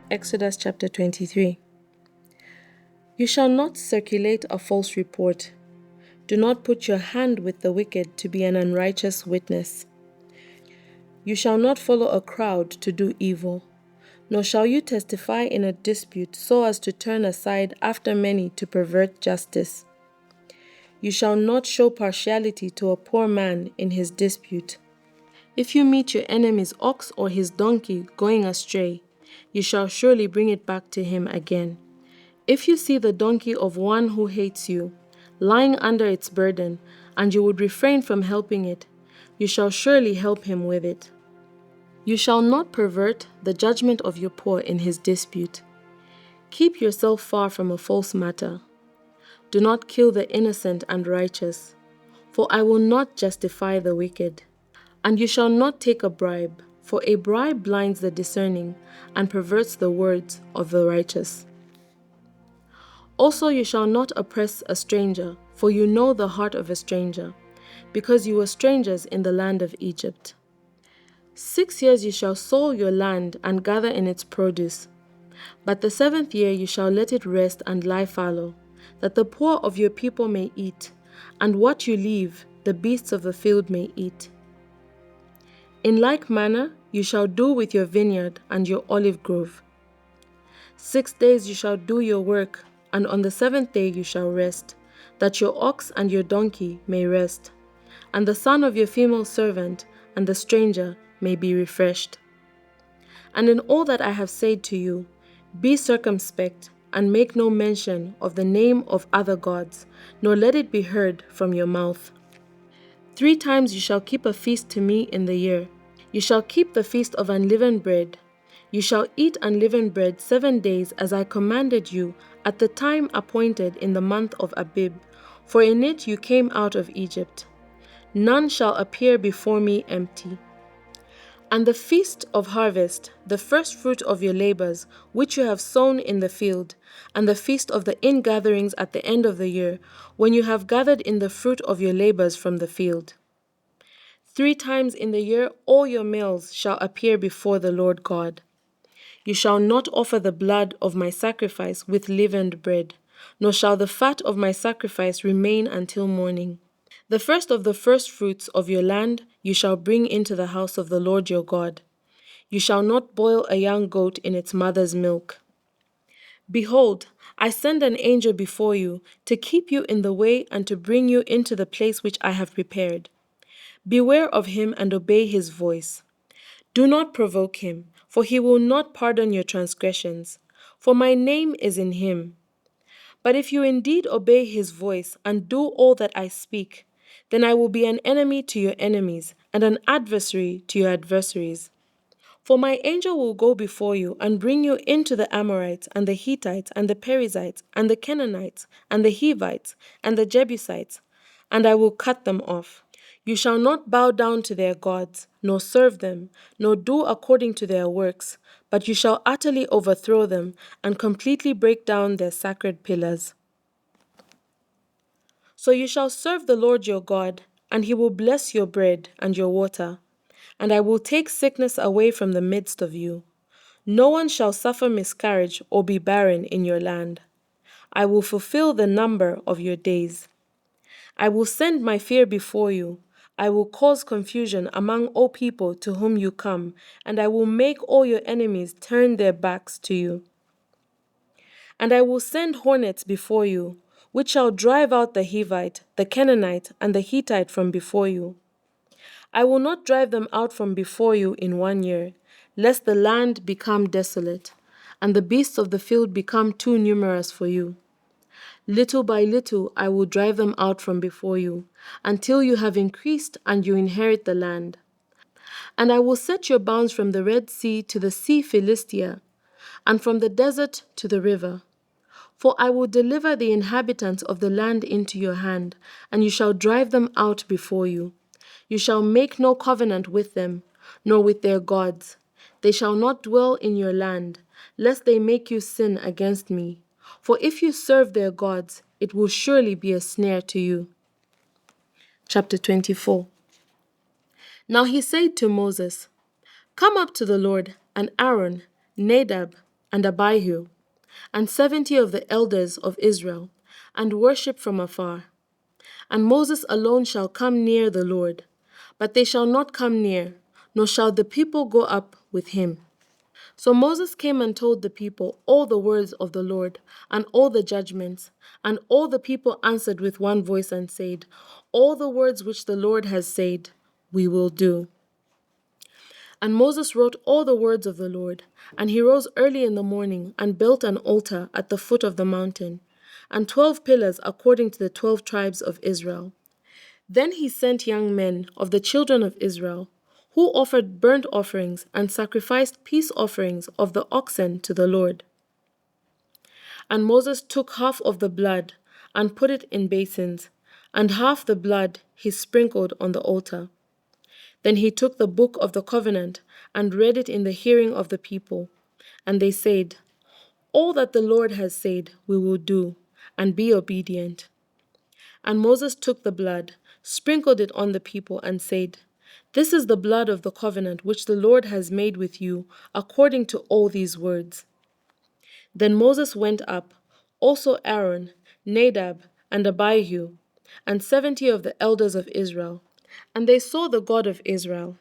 Exodus chapter 23. You shall not circulate a false report. Do not put your hand with the wicked to be an unrighteous witness. You shall not follow a crowd to do evil, nor shall you testify in a dispute so as to turn aside after many to pervert justice. You shall not show partiality to a poor man in his dispute. If you meet your enemy's ox or his donkey going astray, you shall surely bring it back to him again. If you see the donkey of one who hates you, lying under its burden, and you would refrain from helping it, you shall surely help him with it. You shall not pervert the judgment of your poor in his dispute. Keep yourself far from a false matter. Do not kill the innocent and righteous, for I will not justify the wicked. And you shall not take a bribe, for a bribe blinds the discerning and perverts the words of the righteous. Also you shall not oppress a stranger, for you know the heart of a stranger, because you were strangers in the land of Egypt. 6 years you shall sow your land and gather in its produce. But the 7th year you shall let it rest and lie fallow, that the poor of your people may eat, and what you leave, the beasts of the field may eat. In like manner you shall do with your vineyard and your olive grove. 6 days you shall do your work, and on the 7th day you shall rest, that your ox and your donkey may rest, and the son of your female servant and the stranger may be refreshed. And in all that I have said to you, be circumspect, and make no mention of the name of other gods, nor let it be heard from your mouth. 3 times you shall keep a feast to me in the year. You shall keep the feast of unleavened bread. You shall eat unleavened bread 7 days, as I commanded you, at the time appointed in the month of Abib, for in it you came out of Egypt. None shall appear before me empty. And the feast of harvest, the first fruit of your labors, which you have sown in the field, and the feast of the ingatherings at the end of the year, when you have gathered in the fruit of your labors from the field. 3 times in the year all your males shall appear before the Lord God. You shall not offer the blood of my sacrifice with leavened bread, nor shall the fat of my sacrifice remain until morning. The first of the firstfruits of your land you shall bring into the house of the Lord your God. You shall not boil a young goat in its mother's milk. Behold, I send an angel before you to keep you in the way and to bring you into the place which I have prepared. Beware of him and obey his voice. Do not provoke him, for he will not pardon your transgressions, for my name is in him. But if you indeed obey his voice and do all that I speak, then I will be an enemy to your enemies and an adversary to your adversaries. For my angel will go before you and bring you into the Amorites and the Hittites and the Perizzites and the Canaanites and the Hivites and the Jebusites, and I will cut them off. You shall not bow down to their gods, nor serve them, nor do according to their works, but you shall utterly overthrow them and completely break down their sacred pillars. So you shall serve the Lord your God, and he will bless your bread and your water, and I will take sickness away from the midst of you. No one shall suffer miscarriage or be barren in your land. I will fulfill the number of your days. I will send my fear before you. I will cause confusion among all people to whom you come, and I will make all your enemies turn their backs to you. And I will send hornets before you, which shall drive out the Hivite, the Canaanite, and the Hittite from before you. I will not drive them out from before you in 1 year, lest the land become desolate, and the beasts of the field become too numerous for you. Little by little I will drive them out from before you, until you have increased and you inherit the land. And I will set your bounds from the Red Sea to the Sea Philistia, and from the desert to the river. For I will deliver the inhabitants of the land into your hand, and you shall drive them out before you. You shall make no covenant with them, nor with their gods. They shall not dwell in your land, lest they make you sin against me. For if you serve their gods, it will surely be a snare to you. Chapter 24. Now he said to Moses, Come up to the Lord, and Aaron, Nadab, and Abihu, and 70 of the elders of Israel, and worship from afar. And Moses alone shall come near the Lord, but they shall not come near, nor shall the people go up with him. So Moses came and told the people all the words of the Lord, and all the judgments. And all the people answered with one voice and said, All the words which the Lord has said, we will do. And Moses wrote all the words of the Lord, and he rose early in the morning and built an altar at the foot of the mountain, and 12 pillars according to the 12 tribes of Israel. Then he sent young men of the children of Israel, who offered burnt offerings and sacrificed peace offerings of the oxen to the Lord. And Moses took half of the blood and put it in basins, and half the blood he sprinkled on the altar. Then he took the book of the covenant and read it in the hearing of the people. And they said, All that the Lord has said we will do, and be obedient. And Moses took the blood, sprinkled it on the people, and said, This is the blood of the covenant which the Lord has made with you, according to all these words. Then Moses went up, also Aaron, Nadab, and Abihu, and 70 of the elders of Israel. And they saw the God of Israel.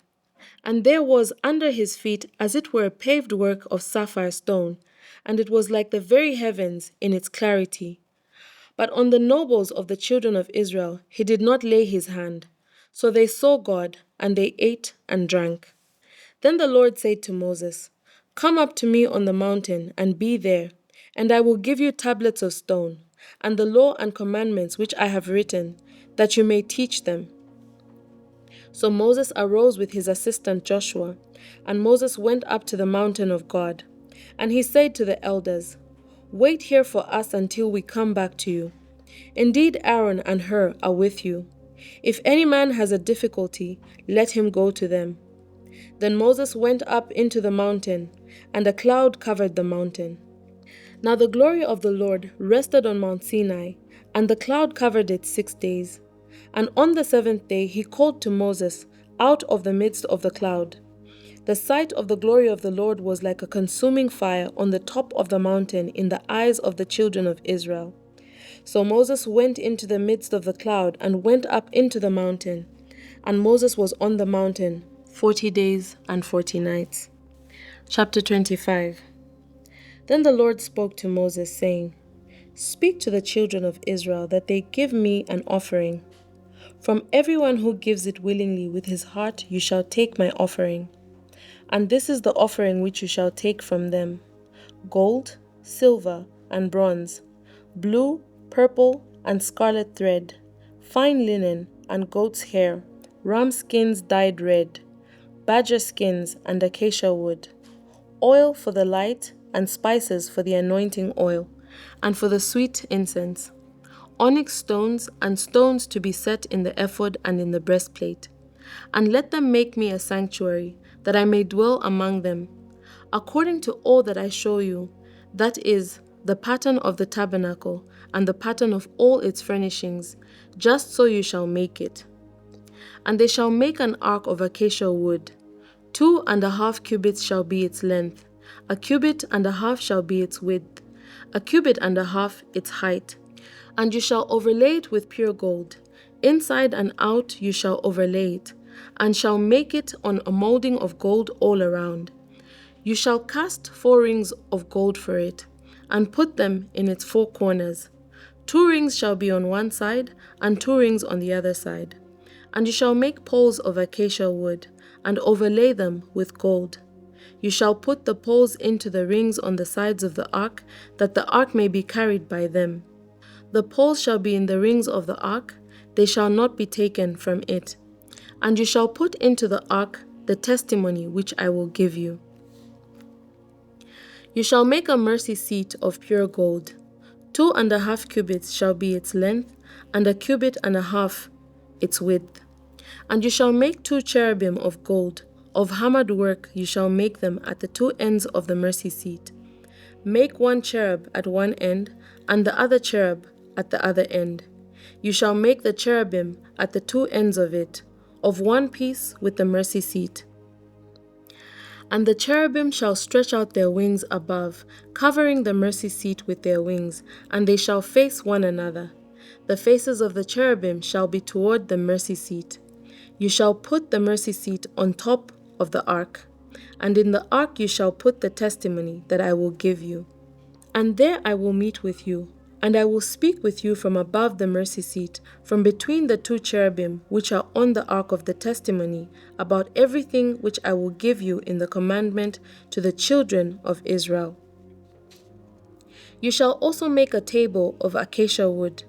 And there was under his feet as it were a paved work of sapphire stone, and it was like the very heavens in its clarity. But on the nobles of the children of Israel he did not lay his hand. So they saw God, and they ate and drank. Then the Lord said to Moses, Come up to me on the mountain, and be there, and I will give you tablets of stone, and the law and commandments which I have written, that you may teach them. So Moses arose with his assistant Joshua, and Moses went up to the mountain of God. And he said to the elders, Wait here for us until we come back to you. Indeed, Aaron and Hur are with you. If any man has a difficulty, let him go to them. Then Moses went up into the mountain, and a cloud covered the mountain. Now the glory of the Lord rested on Mount Sinai, and the cloud covered it 6 days. And on the 7th day he called to Moses out of the midst of the cloud. The sight of the glory of the Lord was like a consuming fire on the top of the mountain in the eyes of the children of Israel. So Moses went into the midst of the cloud and went up into the mountain. And Moses was on the mountain 40 days and 40 nights. Chapter 25. Then the Lord spoke to Moses, saying, Speak to the children of Israel that they give me an offering. From everyone who gives it willingly with his heart you shall take my offering. And this is the offering which you shall take from them: gold, silver, and bronze, blue, purple, and scarlet thread, fine linen, and goat's hair, ram skins dyed red, badger skins, and acacia wood, oil for the light, and spices for the anointing oil, and for the sweet incense, onyx stones, and stones to be set in the ephod and in the breastplate. And let them make me a sanctuary, that I may dwell among them, according to all that I show you, that is, the pattern of the tabernacle, and the pattern of all its furnishings, just so you shall make it. And they shall make an ark of acacia wood. 2.5 cubits shall be its length, 1.5 cubits shall be its width, 1.5 cubits its height. And you shall overlay it with pure gold. Inside and out you shall overlay it, and shall make it on a molding of gold all around. You shall cast 4 rings of gold for it, and put them in its 4 corners. 2 rings shall be on one side, and 2 rings on the other side. And you shall make poles of acacia wood, and overlay them with gold. You shall put the poles into the rings on the sides of the ark, that the ark may be carried by them. The poles shall be in the rings of the ark, they shall not be taken from it. And you shall put into the ark the testimony which I will give you. You shall make a mercy seat of pure gold. 2.5 cubits shall be its length, and 1.5 cubits its width. And you shall make 2 cherubim of gold, of hammered work you shall make them at the 2 ends of the mercy seat. Make 1 cherub at one end, and the other cherub at the other end. You shall make the cherubim at the 2 ends of it, of one piece with the mercy seat. And the cherubim shall stretch out their wings above, covering the mercy seat with their wings, and they shall face one another. The faces of the cherubim shall be toward the mercy seat. You shall put the mercy seat on top of the ark, and in the ark you shall put the testimony that I will give you. And there I will meet with you, and I will speak with you from above the mercy seat, from between the two cherubim which are on the ark of the testimony, about everything which I will give you in the commandment to the children of Israel. You shall also make a table of acacia wood.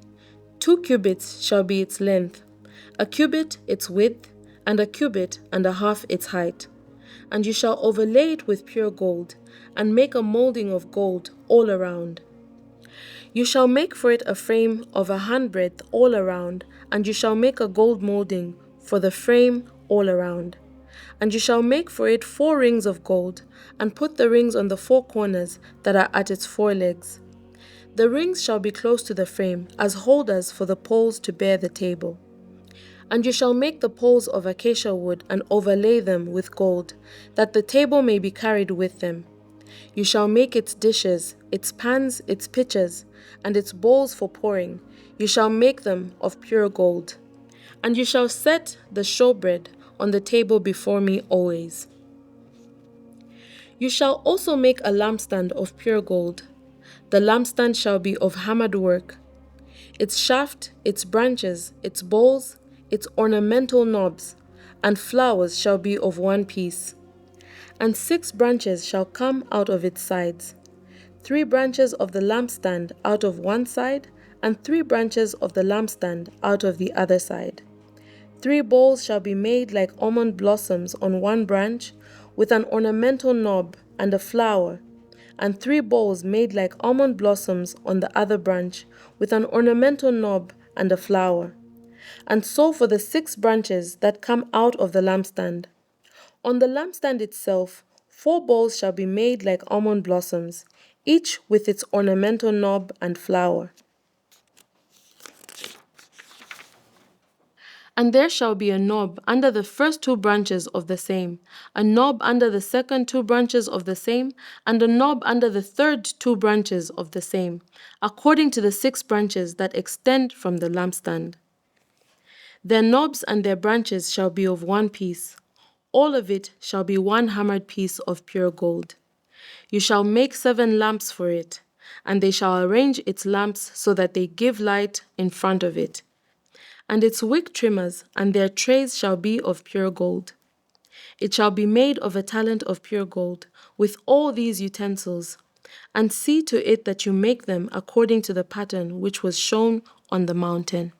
2 cubits shall be its length, a cubit its width, and a cubit and a half its height. And you shall overlay it with pure gold, and make a molding of gold all around. You shall make for it a frame of a handbreadth all around, and you shall make a gold molding for the frame all around. And you shall make for it 4 rings of gold, and put the rings on the 4 corners that are at its 4 legs. The rings shall be close to the frame, as holders for the poles to bear the table. And you shall make the poles of acacia wood and overlay them with gold, that the table may be carried with them. You shall make its dishes, its pans, its pitchers, and its bowls for pouring. You shall make them of pure gold. And you shall set the showbread on the table before me always. You shall also make a lampstand of pure gold. The lampstand shall be of hammered work. Its shaft, its branches, its bowls, its ornamental knobs, and flowers shall be of one piece. And 6 branches shall come out of its sides, 3 branches of the lampstand out of one side, and 3 branches of the lampstand out of the other side. 3 bowls shall be made like almond blossoms on one branch, with an ornamental knob and a flower, and 3 bowls made like almond blossoms on the other branch, with an ornamental knob and a flower. And so for the 6 branches that come out of the lampstand. On the lampstand itself, 4 bowls shall be made like almond blossoms, each with its ornamental knob and flower. And there shall be a knob under the first 2 branches of the same, a knob under the second 2 branches of the same, and a knob under the third 2 branches of the same, according to the 6 branches that extend from the lampstand. Their knobs and their branches shall be of one piece. All of it shall be one hammered piece of pure gold. You shall make 7 lamps for it, and they shall arrange its lamps so that they give light in front of it. And its wick trimmers and their trays shall be of pure gold. It shall be made of a talent of pure gold, with all these utensils. And see to it that you make them according to the pattern which was shown on the mountain.